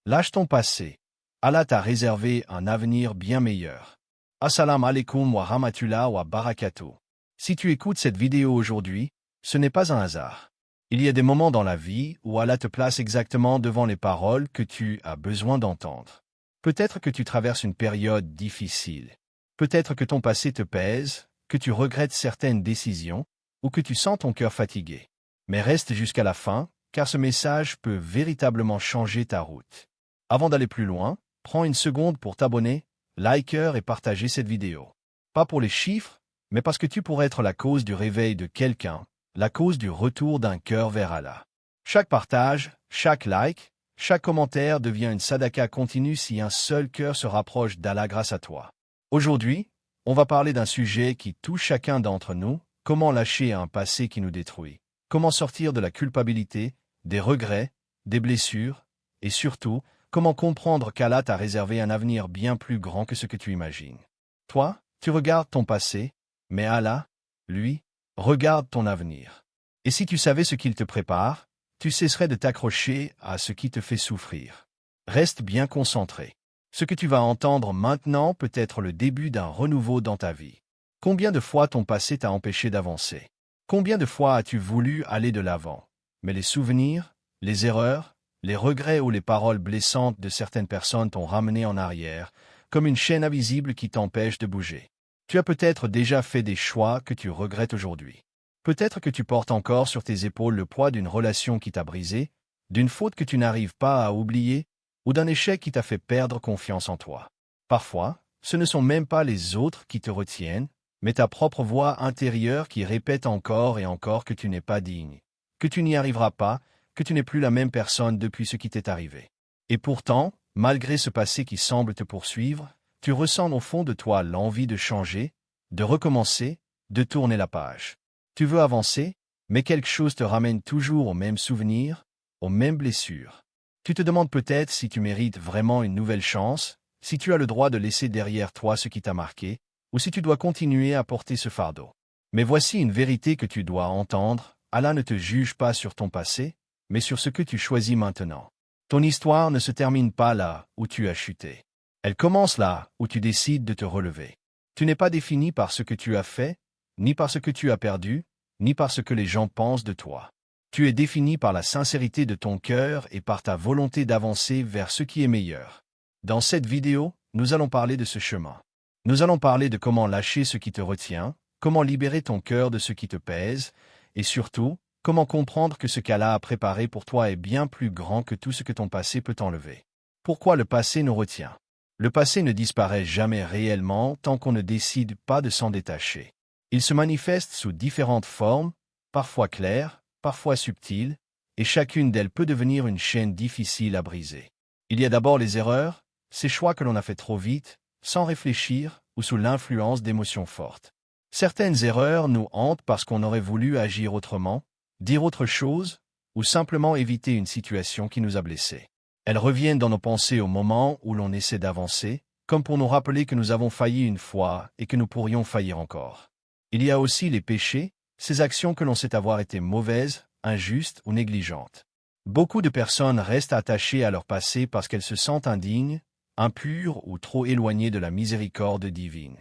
Lâche ton passé. Allah t'a réservé un avenir bien meilleur. Assalamu alaikum wa rahmatullah wa barakatuh. Si tu écoutes cette vidéo aujourd'hui, ce n'est pas un hasard. Il y a des moments dans la vie où Allah te place exactement devant les paroles que tu as besoin d'entendre. Peut-être que tu traverses une période difficile. Peut-être que ton passé te pèse, que tu regrettes certaines décisions, ou que tu sens ton cœur fatigué. Mais reste jusqu'à la fin, car ce message peut véritablement changer ta route. Avant d'aller plus loin, prends une seconde pour t'abonner, liker et partager cette vidéo. Pas pour les chiffres, mais parce que tu pourrais être la cause du réveil de quelqu'un, la cause du retour d'un cœur vers Allah. Chaque partage, chaque like, chaque commentaire devient une sadaqa continue si un seul cœur se rapproche d'Allah grâce à toi. Aujourd'hui, on va parler d'un sujet qui touche chacun d'entre nous, comment lâcher un passé qui nous détruit, comment sortir de la culpabilité, des regrets, des blessures, et surtout, comment comprendre qu'Allah t'a réservé un avenir bien plus grand que ce que tu imagines. Toi, tu regardes ton passé, mais Allah, lui, regarde ton avenir. Et si tu savais ce qu'il te prépare, tu cesserais de t'accrocher à ce qui te fait souffrir. Reste bien concentré. Ce que tu vas entendre maintenant peut être le début d'un renouveau dans ta vie. Combien de fois ton passé t'a empêché d'avancer? Combien de fois as-tu voulu aller de l'avant? Mais les souvenirs, les erreurs, les regrets ou les paroles blessantes de certaines personnes t'ont ramené en arrière, comme une chaîne invisible qui t'empêche de bouger. Tu as peut-être déjà fait des choix que tu regrettes aujourd'hui. Peut-être que tu portes encore sur tes épaules le poids d'une relation qui t'a brisé, d'une faute que tu n'arrives pas à oublier, ou d'un échec qui t'a fait perdre confiance en toi. Parfois, ce ne sont même pas les autres qui te retiennent, mais ta propre voix intérieure qui répète encore et encore que tu n'es pas digne, que tu n'y arriveras pas, que tu n'es plus la même personne depuis ce qui t'est arrivé. Et pourtant, malgré ce passé qui semble te poursuivre, tu ressens au fond de toi l'envie de changer, de recommencer, de tourner la page. Tu veux avancer, mais quelque chose te ramène toujours aux mêmes souvenirs, aux mêmes blessures. Tu te demandes peut-être si tu mérites vraiment une nouvelle chance, si tu as le droit de laisser derrière toi ce qui t'a marqué, ou si tu dois continuer à porter ce fardeau. Mais voici une vérité que tu dois entendre, Allah ne te juge pas sur ton passé, mais sur ce que tu choisis maintenant. Ton histoire ne se termine pas là où tu as chuté. Elle commence là où tu décides de te relever. Tu n'es pas défini par ce que tu as fait, ni par ce que tu as perdu, ni par ce que les gens pensent de toi. Tu es défini par la sincérité de ton cœur et par ta volonté d'avancer vers ce qui est meilleur. Dans cette vidéo, nous allons parler de ce chemin. Nous allons parler de comment lâcher ce qui te retient, comment libérer ton cœur de ce qui te pèse, et surtout, comment comprendre que ce qu'Allah a préparé pour toi est bien plus grand que tout ce que ton passé peut enlever. Pourquoi le passé nous retient? Le passé ne disparaît jamais réellement tant qu'on ne décide pas de s'en détacher. Il se manifeste sous différentes formes, parfois claires, parfois subtiles, et chacune d'elles peut devenir une chaîne difficile à briser. Il y a d'abord les erreurs, ces choix que l'on a fait trop vite, sans réfléchir ou sous l'influence d'émotions fortes. Certaines erreurs nous hantent parce qu'on aurait voulu agir autrement, dire autre chose, ou simplement éviter une situation qui nous a blessés. Elles reviennent dans nos pensées au moment où l'on essaie d'avancer, comme pour nous rappeler que nous avons failli une fois et que nous pourrions faillir encore. Il y a aussi les péchés, ces actions que l'on sait avoir été mauvaises, injustes ou négligentes. Beaucoup de personnes restent attachées à leur passé parce qu'elles se sentent indignes, impures ou trop éloignées de la miséricorde divine.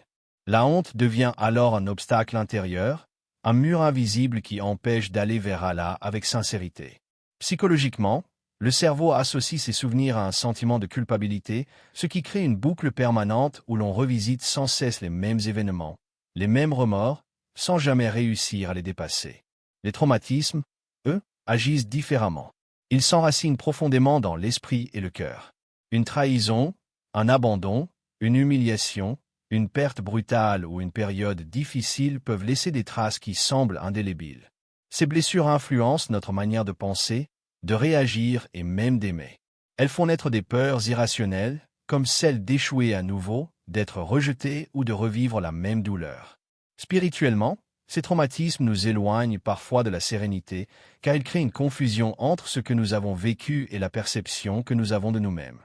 La honte devient alors un obstacle intérieur, un mur invisible qui empêche d'aller vers Allah avec sincérité. Psychologiquement, le cerveau associe ces souvenirs à un sentiment de culpabilité, ce qui crée une boucle permanente où l'on revisite sans cesse les mêmes événements, les mêmes remords, sans jamais réussir à les dépasser. Les traumatismes, eux, agissent différemment. Ils s'enracinent profondément dans l'esprit et le cœur. Une trahison, un abandon, une humiliation, une perte brutale ou une période difficile peuvent laisser des traces qui semblent indélébiles. Ces blessures influencent notre manière de penser, de réagir et même d'aimer. Elles font naître des peurs irrationnelles, comme celle d'échouer à nouveau, d'être rejeté ou de revivre la même douleur. Spirituellement, ces traumatismes nous éloignent parfois de la sérénité, car ils créent une confusion entre ce que nous avons vécu et la perception que nous avons de nous-mêmes.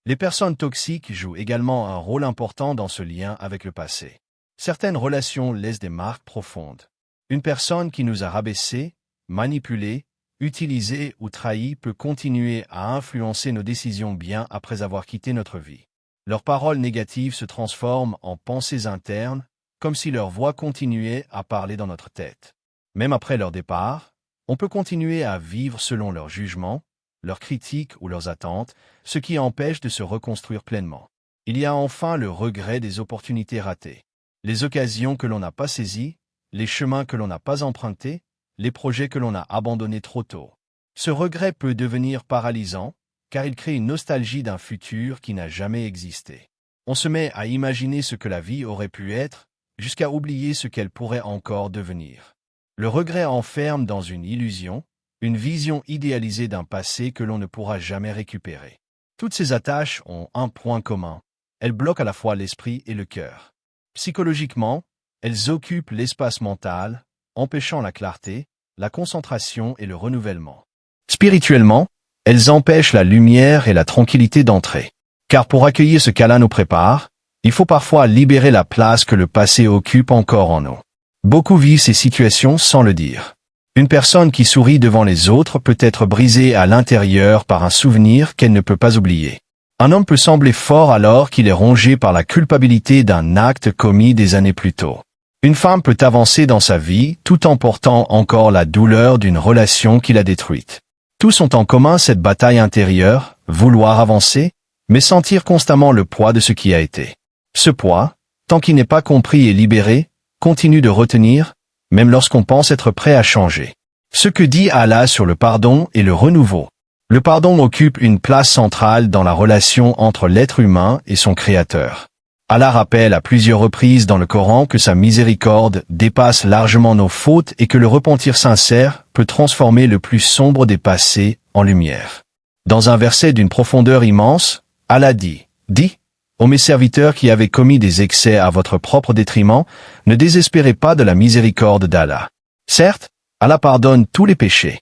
Les personnes toxiques jouent également un rôle important dans ce lien avec le passé. Certaines relations laissent des marques profondes. Une personne qui nous a rabaissés, manipulés, utilisé ou trahi peut continuer à influencer nos décisions bien après avoir quitté notre vie. Leurs paroles négatives se transforment en pensées internes, comme si leur voix continuait à parler dans notre tête. Même après leur départ, on peut continuer à vivre selon leurs jugements, leurs critiques ou leurs attentes, ce qui empêche de se reconstruire pleinement. Il y a enfin le regret des opportunités ratées. Les occasions que l'on n'a pas saisies, les chemins que l'on n'a pas empruntés, les projets que l'on a abandonnés trop tôt. Ce regret peut devenir paralysant, car il crée une nostalgie d'un futur qui n'a jamais existé. On se met à imaginer ce que la vie aurait pu être, jusqu'à oublier ce qu'elle pourrait encore devenir. Le regret enferme dans une illusion, une vision idéalisée d'un passé que l'on ne pourra jamais récupérer. Toutes ces attaches ont un point commun. Elles bloquent à la fois l'esprit et le cœur. Psychologiquement, elles occupent l'espace mental, empêchant la clarté, la concentration et le renouvellement. Spirituellement, elles empêchent la lumière et la tranquillité d'entrer. Car pour accueillir ce qu'Allah nous prépare, il faut parfois libérer la place que le passé occupe encore en nous. Beaucoup vivent ces situations sans le dire. Une personne qui sourit devant les autres peut être brisée à l'intérieur par un souvenir qu'elle ne peut pas oublier. Un homme peut sembler fort alors qu'il est rongé par la culpabilité d'un acte commis des années plus tôt. Une femme peut avancer dans sa vie tout en portant encore la douleur d'une relation qui l'a détruite. Tous ont en commun cette bataille intérieure, vouloir avancer, mais sentir constamment le poids de ce qui a été. Ce poids, tant qu'il n'est pas compris et libéré, continue de retenir, même lorsqu'on pense être prêt à changer. Ce que dit Allah sur le pardon et le renouveau. Le pardon occupe une place centrale dans la relation entre l'être humain et son Créateur. Allah rappelle à plusieurs reprises dans le Coran que sa miséricorde dépasse largement nos fautes et que le repentir sincère peut transformer le plus sombre des passés en lumière. Dans un verset d'une profondeur immense, Allah dit, « Ô mes serviteurs qui avez commis des excès à votre propre détriment, ne désespérez pas de la miséricorde d'Allah. Certes, Allah pardonne tous les péchés. »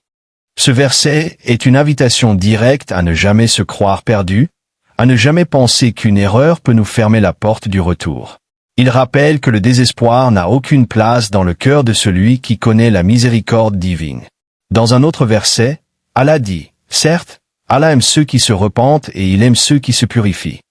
Ce verset est une invitation directe à ne jamais se croire perdu, à ne jamais penser qu'une erreur peut nous fermer la porte du retour. Il rappelle que le désespoir n'a aucune place dans le cœur de celui qui connaît la miséricorde divine. Dans un autre verset, Allah dit, « Certes, Allah aime ceux qui se repentent et il aime ceux qui se purifient. »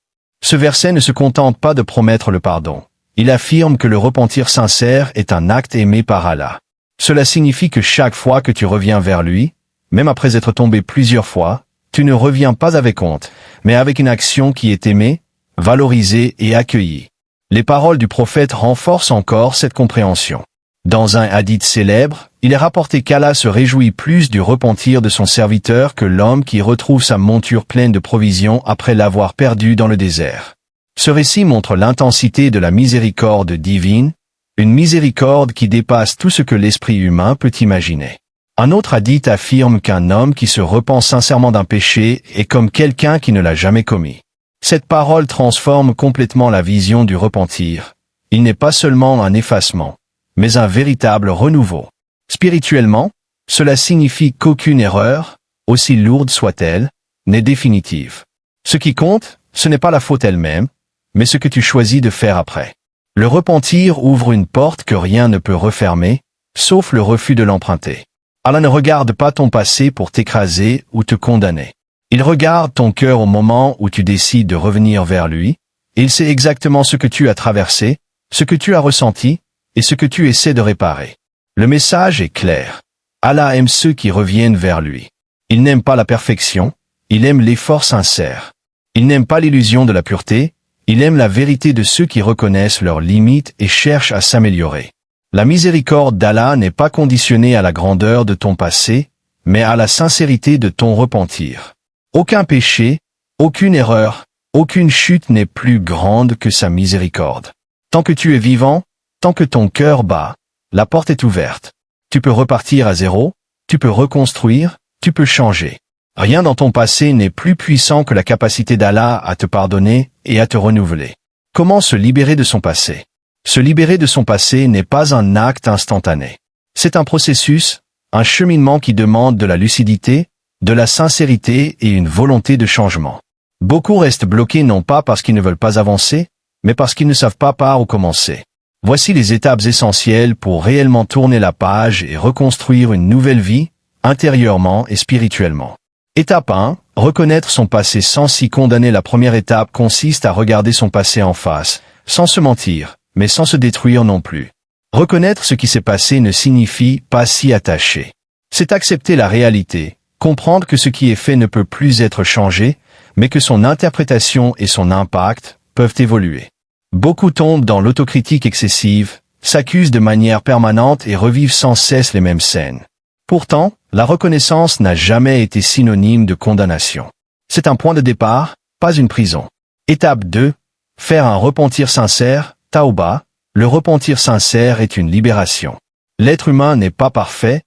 Ce verset ne se contente pas de promettre le pardon. Il affirme que le repentir sincère est un acte aimé par Allah. Cela signifie que chaque fois que tu reviens vers lui, même après être tombé plusieurs fois, tu ne reviens pas avec honte, mais avec une action qui est aimée, valorisée et accueillie. Les paroles du prophète renforcent encore cette compréhension. Dans un hadith célèbre, il est rapporté qu'Allah se réjouit plus du repentir de son serviteur que l'homme qui retrouve sa monture pleine de provisions après l'avoir perdue dans le désert. Ce récit montre l'intensité de la miséricorde divine, une miséricorde qui dépasse tout ce que l'esprit humain peut imaginer. Un autre hadith affirme qu'un homme qui se repent sincèrement d'un péché est comme quelqu'un qui ne l'a jamais commis. Cette parole transforme complètement la vision du repentir. Il n'est pas seulement un effacement, mais un véritable renouveau. Spirituellement, cela signifie qu'aucune erreur, aussi lourde soit-elle, n'est définitive. Ce qui compte, ce n'est pas la faute elle-même, mais ce que tu choisis de faire après. Le repentir ouvre une porte que rien ne peut refermer, sauf le refus de l'emprunter. Allah ne regarde pas ton passé pour t'écraser ou te condamner. Il regarde ton cœur au moment où tu décides de revenir vers lui, et il sait exactement ce que tu as traversé, ce que tu as ressenti, et ce que tu essaies de réparer. Le message est clair. Allah aime ceux qui reviennent vers lui. Il n'aime pas la perfection, il aime l'effort sincère. Il n'aime pas l'illusion de la pureté, il aime la vérité de ceux qui reconnaissent leurs limites et cherchent à s'améliorer. La miséricorde d'Allah n'est pas conditionnée à la grandeur de ton passé, mais à la sincérité de ton repentir. Aucun péché, aucune erreur, aucune chute n'est plus grande que sa miséricorde. Tant que tu es vivant, tant que ton cœur bat, la porte est ouverte. Tu peux repartir à zéro, tu peux reconstruire, tu peux changer. Rien dans ton passé n'est plus puissant que la capacité d'Allah à te pardonner et à te renouveler. Comment se libérer de son passé? Se libérer de son passé n'est pas un acte instantané. C'est un processus, un cheminement qui demande de la lucidité, de la sincérité et une volonté de changement. Beaucoup restent bloqués non pas parce qu'ils ne veulent pas avancer, mais parce qu'ils ne savent pas par où commencer. Voici les étapes essentielles pour réellement tourner la page et reconstruire une nouvelle vie, intérieurement et spirituellement. Étape 1. Reconnaître son passé sans s'y condamner. La première étape consiste à regarder son passé en face, sans se mentir, mais sans se détruire non plus. Reconnaître ce qui s'est passé ne signifie pas s'y attacher. C'est accepter la réalité, comprendre que ce qui est fait ne peut plus être changé, mais que son interprétation et son impact peuvent évoluer. Beaucoup tombent dans l'autocritique excessive, s'accusent de manière permanente et revivent sans cesse les mêmes scènes. Pourtant, la reconnaissance n'a jamais été synonyme de condamnation. C'est un point de départ, pas une prison. Étape 2. Faire un repentir sincère, Tauba. Le repentir sincère est une libération. L'être humain n'est pas parfait,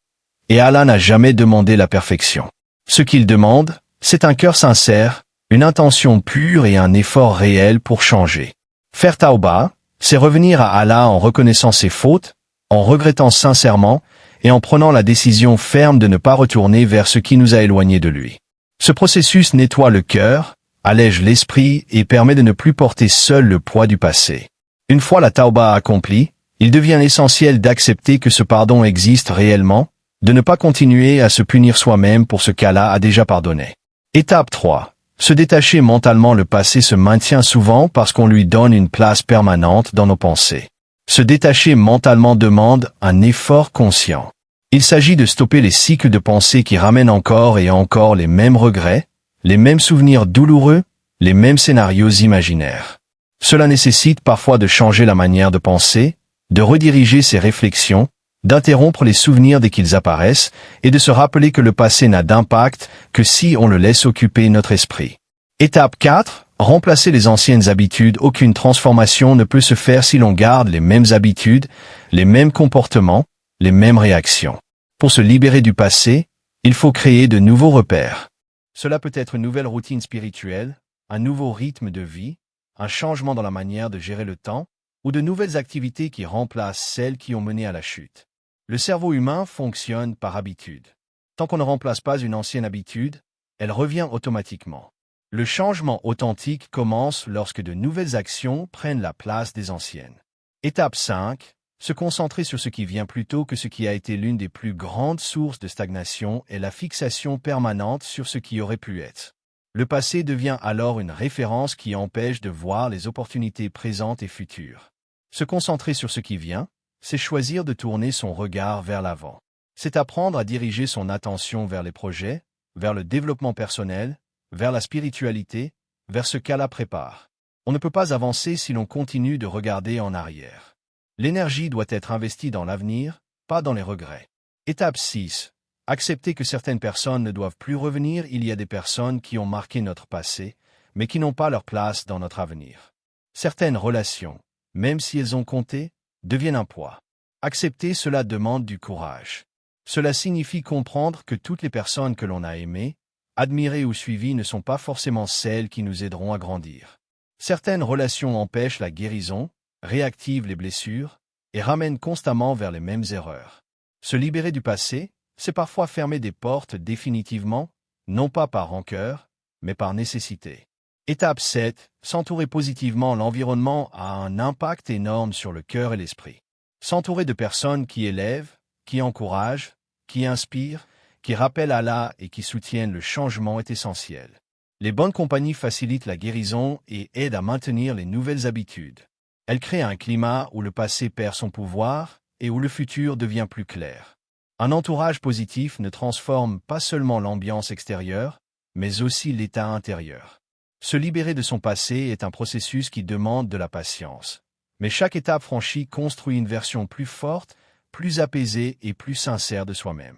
et Allah n'a jamais demandé la perfection. Ce qu'il demande, c'est un cœur sincère, une intention pure et un effort réel pour changer. Faire Tauba, c'est revenir à Allah en reconnaissant ses fautes, en regrettant sincèrement, et en prenant la décision ferme de ne pas retourner vers ce qui nous a éloignés de lui. Ce processus nettoie le cœur, allège l'esprit et permet de ne plus porter seul le poids du passé. Une fois la tauba accomplie, il devient essentiel d'accepter que ce pardon existe réellement, de ne pas continuer à se punir soi-même pour ce qu'Allah a déjà pardonné. Étape 3. Se détacher mentalement. Le passé se maintient souvent parce qu'on lui donne une place permanente dans nos pensées. Se détacher mentalement demande un effort conscient. Il s'agit de stopper les cycles de pensée qui ramènent encore et encore les mêmes regrets, les mêmes souvenirs douloureux, les mêmes scénarios imaginaires. Cela nécessite parfois de changer la manière de penser, de rediriger ses réflexions, d'interrompre les souvenirs dès qu'ils apparaissent et de se rappeler que le passé n'a d'impact que si on le laisse occuper notre esprit. Étape 4. Remplacer les anciennes habitudes. Aucune transformation ne peut se faire si l'on garde les mêmes habitudes, les mêmes comportements, les mêmes réactions. Pour se libérer du passé, il faut créer de nouveaux repères. Cela peut être une nouvelle routine spirituelle, un nouveau rythme de vie, un changement dans la manière de gérer le temps, ou de nouvelles activités qui remplacent celles qui ont mené à la chute. Le cerveau humain fonctionne par habitude. Tant qu'on ne remplace pas une ancienne habitude, elle revient automatiquement. Le changement authentique commence lorsque de nouvelles actions prennent la place des anciennes. Étape 5. Se concentrer sur ce qui vient plutôt que ce qui a été. L'une des plus grandes sources de stagnation est la fixation permanente sur ce qui aurait pu être. Le passé devient alors une référence qui empêche de voir les opportunités présentes et futures. Se concentrer sur ce qui vient, c'est choisir de tourner son regard vers l'avant. C'est apprendre à diriger son attention vers les projets, vers le développement personnel, vers la spiritualité, vers ce qu'Allah prépare. On ne peut pas avancer si l'on continue de regarder en arrière. L'énergie doit être investie dans l'avenir, pas dans les regrets. Étape 6. Accepter que certaines personnes ne doivent plus revenir. Il y a des personnes qui ont marqué notre passé, mais qui n'ont pas leur place dans notre avenir. Certaines relations, même si elles ont compté, deviennent un poids. Accepter cela demande du courage. Cela signifie comprendre que toutes les personnes que l'on a aimées, admirées ou suivies ne sont pas forcément celles qui nous aideront à grandir. Certaines relations empêchent la guérison, réactivent les blessures et ramènent constamment vers les mêmes erreurs. Se libérer du passé, c'est parfois fermer des portes définitivement, non pas par rancœur, mais par nécessité. Étape 7. S'entourer positivement. L'environnement a un impact énorme sur le cœur et l'esprit. S'entourer de personnes qui élèvent, qui encouragent, qui inspirent, qui rappellent Allah et qui soutiennent le changement est essentiel. Les bonnes compagnies facilitent la guérison et aident à maintenir les nouvelles habitudes. Elles créent un climat où le passé perd son pouvoir et où le futur devient plus clair. Un entourage positif ne transforme pas seulement l'ambiance extérieure, mais aussi l'état intérieur. Se libérer de son passé est un processus qui demande de la patience. Mais chaque étape franchie construit une version plus forte, plus apaisée et plus sincère de soi-même.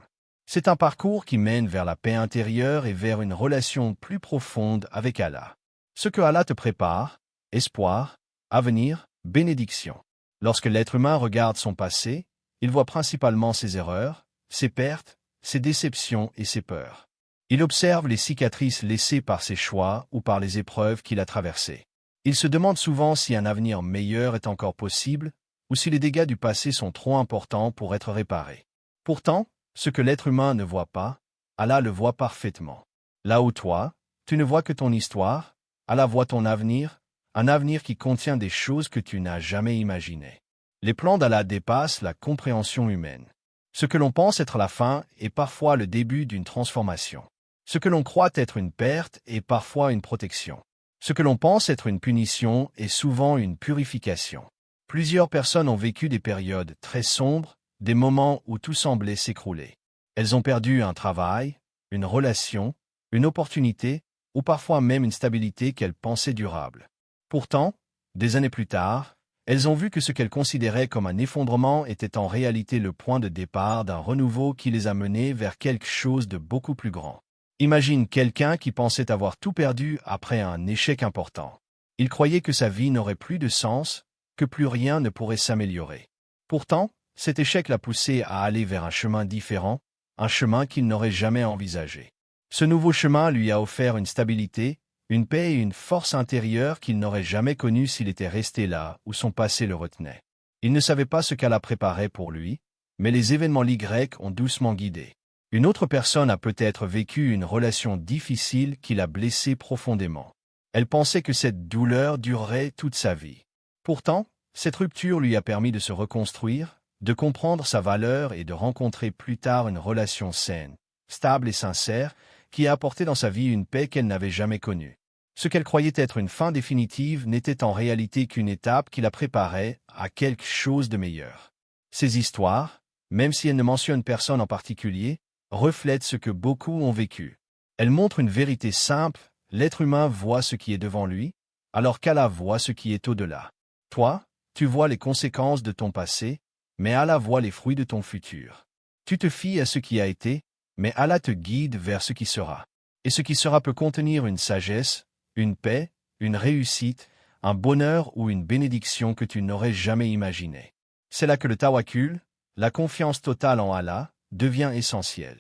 C'est un parcours qui mène vers la paix intérieure et vers une relation plus profonde avec Allah. Ce que Allah te prépare, espoir, avenir, bénédiction. Lorsque l'être humain regarde son passé, il voit principalement ses erreurs, ses pertes, ses déceptions et ses peurs. Il observe les cicatrices laissées par ses choix ou par les épreuves qu'il a traversées. Il se demande souvent si un avenir meilleur est encore possible ou si les dégâts du passé sont trop importants pour être réparés. Pourtant, ce que l'être humain ne voit pas, Allah le voit parfaitement. Là où toi, tu ne vois que ton histoire, Allah voit ton avenir, un avenir qui contient des choses que tu n'as jamais imaginées. Les plans d'Allah dépassent la compréhension humaine. Ce que l'on pense être la fin est parfois le début d'une transformation. Ce que l'on croit être une perte est parfois une protection. Ce que l'on pense être une punition est souvent une purification. Plusieurs personnes ont vécu des périodes très sombres, des moments où tout semblait s'écrouler. Elles ont perdu un travail, une relation, une opportunité, ou parfois même une stabilité qu'elles pensaient durable. Pourtant, des années plus tard, elles ont vu que ce qu'elles considéraient comme un effondrement était en réalité le point de départ d'un renouveau qui les a menées vers quelque chose de beaucoup plus grand. Imagine quelqu'un qui pensait avoir tout perdu après un échec important. Il croyait que sa vie n'aurait plus de sens, que plus rien ne pourrait s'améliorer. Pourtant, cet échec l'a poussé à aller vers un chemin différent, un chemin qu'il n'aurait jamais envisagé. Ce nouveau chemin lui a offert une stabilité, une paix et une force intérieure qu'il n'aurait jamais connue s'il était resté là où son passé le retenait. Il ne savait pas ce qu'Allah préparait pour lui, mais les événements Y ont doucement guidé. Une autre personne a peut-être vécu une relation difficile qui l'a blessé profondément. Elle pensait que cette douleur durerait toute sa vie. Pourtant, cette rupture lui a permis de se reconstruire, de comprendre sa valeur et de rencontrer plus tard une relation saine, stable et sincère, qui a apporté dans sa vie une paix qu'elle n'avait jamais connue. Ce qu'elle croyait être une fin définitive n'était en réalité qu'une étape qui la préparait à quelque chose de meilleur. Ces histoires, même si elles ne mentionnent personne en particulier, reflètent ce que beaucoup ont vécu. Elles montrent une vérité simple: l'être humain voit ce qui est devant lui, alors qu'Allah voit ce qui est au-delà. Toi, tu vois les conséquences de ton passé, mais Allah voit les fruits de ton futur. Tu te fies à ce qui a été, mais Allah te guide vers ce qui sera. Et ce qui sera peut contenir une sagesse, une paix, une réussite, un bonheur ou une bénédiction que tu n'aurais jamais imaginé. C'est là que le tawakkul, la confiance totale en Allah, devient essentiel.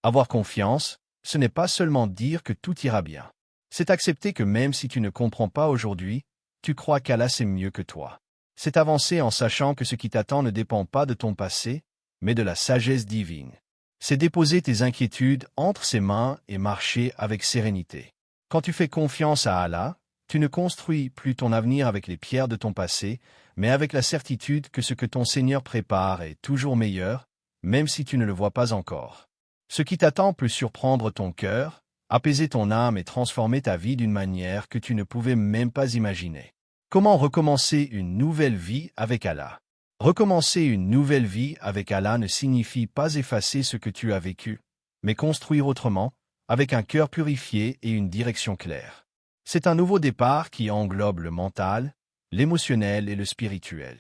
Avoir confiance, ce n'est pas seulement dire que tout ira bien. C'est accepter que même si tu ne comprends pas aujourd'hui, tu crois qu'Allah sait mieux que toi. C'est avancer en sachant que ce qui t'attend ne dépend pas de ton passé, mais de la sagesse divine. C'est déposer tes inquiétudes entre ses mains et marcher avec sérénité. Quand tu fais confiance à Allah, tu ne construis plus ton avenir avec les pierres de ton passé, mais avec la certitude que ce que ton Seigneur prépare est toujours meilleur, même si tu ne le vois pas encore. Ce qui t'attend peut surprendre ton cœur, apaiser ton âme et transformer ta vie d'une manière que tu ne pouvais même pas imaginer. Comment recommencer une nouvelle vie avec Allah? Recommencer une nouvelle vie avec Allah ne signifie pas effacer ce que tu as vécu, mais construire autrement, avec un cœur purifié et une direction claire. C'est un nouveau départ qui englobe le mental, l'émotionnel et le spirituel.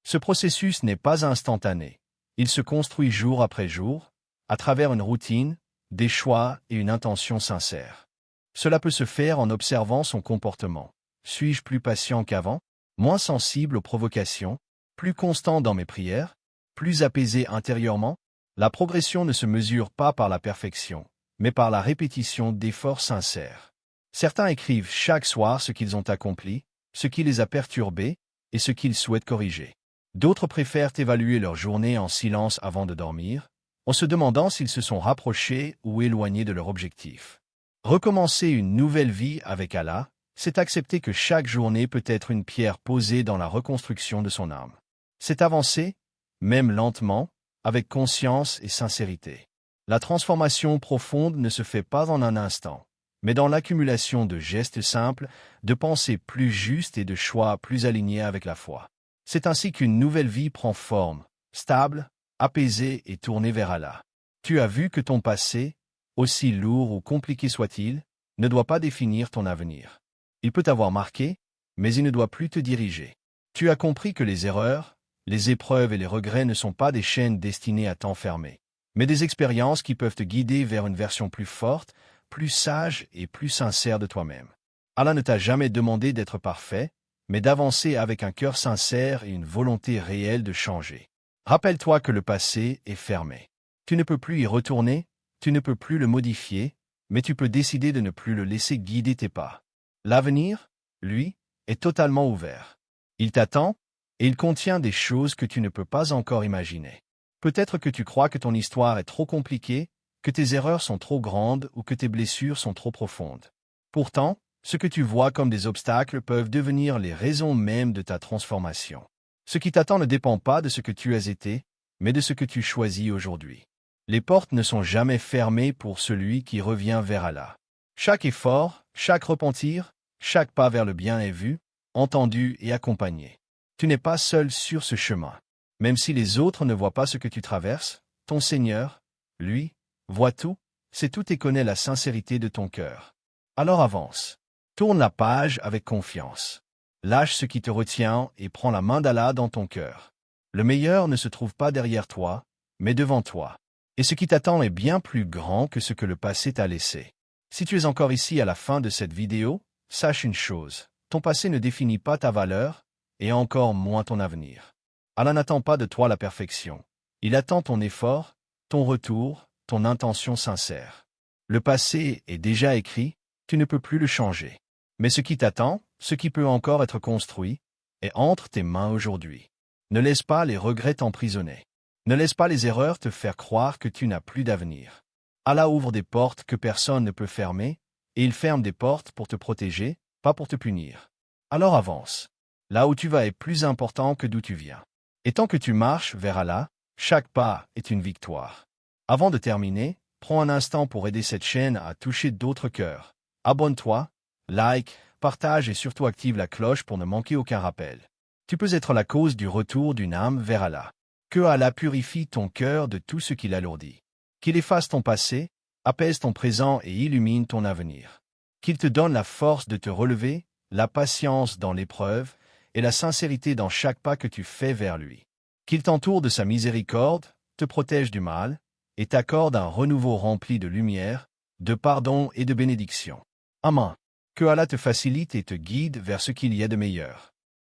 Ce processus n'est pas instantané. Il se construit jour après jour, à travers une routine, des choix et une intention sincère. Cela peut se faire en observant son comportement. Suis-je plus patient qu'avant, moins sensible aux provocations, plus constant dans mes prières, plus apaisé intérieurement? La progression ne se mesure pas par la perfection, mais par la répétition d'efforts sincères. Certains écrivent chaque soir ce qu'ils ont accompli, ce qui les a perturbés et ce qu'ils souhaitent corriger. D'autres préfèrent évaluer leur journée en silence avant de dormir, en se demandant s'ils se sont rapprochés ou éloignés de leur objectif. Recommencer une nouvelle vie avec Allah, c'est accepter que chaque journée peut être une pierre posée dans la reconstruction de son âme. C'est avancer, même lentement, avec conscience et sincérité. La transformation profonde ne se fait pas en un instant, mais dans l'accumulation de gestes simples, de pensées plus justes et de choix plus alignés avec la foi. C'est ainsi qu'une nouvelle vie prend forme, stable, apaisée et tournée vers Allah. Tu as vu que ton passé, aussi lourd ou compliqué soit-il, ne doit pas définir ton avenir. Il peut t'avoir marqué, mais il ne doit plus te diriger. Tu as compris que les erreurs, les épreuves et les regrets ne sont pas des chaînes destinées à t'enfermer, mais des expériences qui peuvent te guider vers une version plus forte, plus sage et plus sincère de toi-même. Allah ne t'a jamais demandé d'être parfait, mais d'avancer avec un cœur sincère et une volonté réelle de changer. Rappelle-toi que le passé est fermé. Tu ne peux plus y retourner, tu ne peux plus le modifier, mais tu peux décider de ne plus le laisser guider tes pas. L'avenir, lui, est totalement ouvert. Il t'attend, et il contient des choses que tu ne peux pas encore imaginer. Peut-être que tu crois que ton histoire est trop compliquée, que tes erreurs sont trop grandes ou que tes blessures sont trop profondes. Pourtant, ce que tu vois comme des obstacles peuvent devenir les raisons mêmes de ta transformation. Ce qui t'attend ne dépend pas de ce que tu as été, mais de ce que tu choisis aujourd'hui. Les portes ne sont jamais fermées pour celui qui revient vers Allah. Chaque effort, chaque repentir, chaque pas vers le bien est vu, entendu et accompagné. Tu n'es pas seul sur ce chemin. Même si les autres ne voient pas ce que tu traverses, ton Seigneur, lui, voit tout, sait tout et connaît la sincérité de ton cœur. Alors avance. Tourne la page avec confiance. Lâche ce qui te retient et prends la main d'Allah dans ton cœur. Le meilleur ne se trouve pas derrière toi, mais devant toi. Et ce qui t'attend est bien plus grand que ce que le passé t'a laissé. Si tu es encore ici à la fin de cette vidéo, sache une chose, ton passé ne définit pas ta valeur, et encore moins ton avenir. Allah n'attend pas de toi la perfection. Il attend ton effort, ton retour, ton intention sincère. Le passé est déjà écrit, tu ne peux plus le changer. Mais ce qui t'attend, ce qui peut encore être construit, est entre tes mains aujourd'hui. Ne laisse pas les regrets t'emprisonner. Ne laisse pas les erreurs te faire croire que tu n'as plus d'avenir. Allah ouvre des portes que personne ne peut fermer, et il ferme des portes pour te protéger, pas pour te punir. Alors avance. Là où tu vas est plus important que d'où tu viens. Et tant que tu marches vers Allah, chaque pas est une victoire. Avant de terminer, prends un instant pour aider cette chaîne à toucher d'autres cœurs. Abonne-toi, like, partage et surtout active la cloche pour ne manquer aucun rappel. Tu peux être la cause du retour d'une âme vers Allah. Que Allah purifie ton cœur de tout ce qui l'alourdit. Qu'il efface ton passé, apaise ton présent et illumine ton avenir. Qu'il te donne la force de te relever, la patience dans l'épreuve et la sincérité dans chaque pas que tu fais vers lui. Qu'il t'entoure de sa miséricorde, te protège du mal, et t'accorde un renouveau rempli de lumière, de pardon et de bénédiction. Amen. Que Allah te facilite et te guide vers ce qu'il y a de meilleur.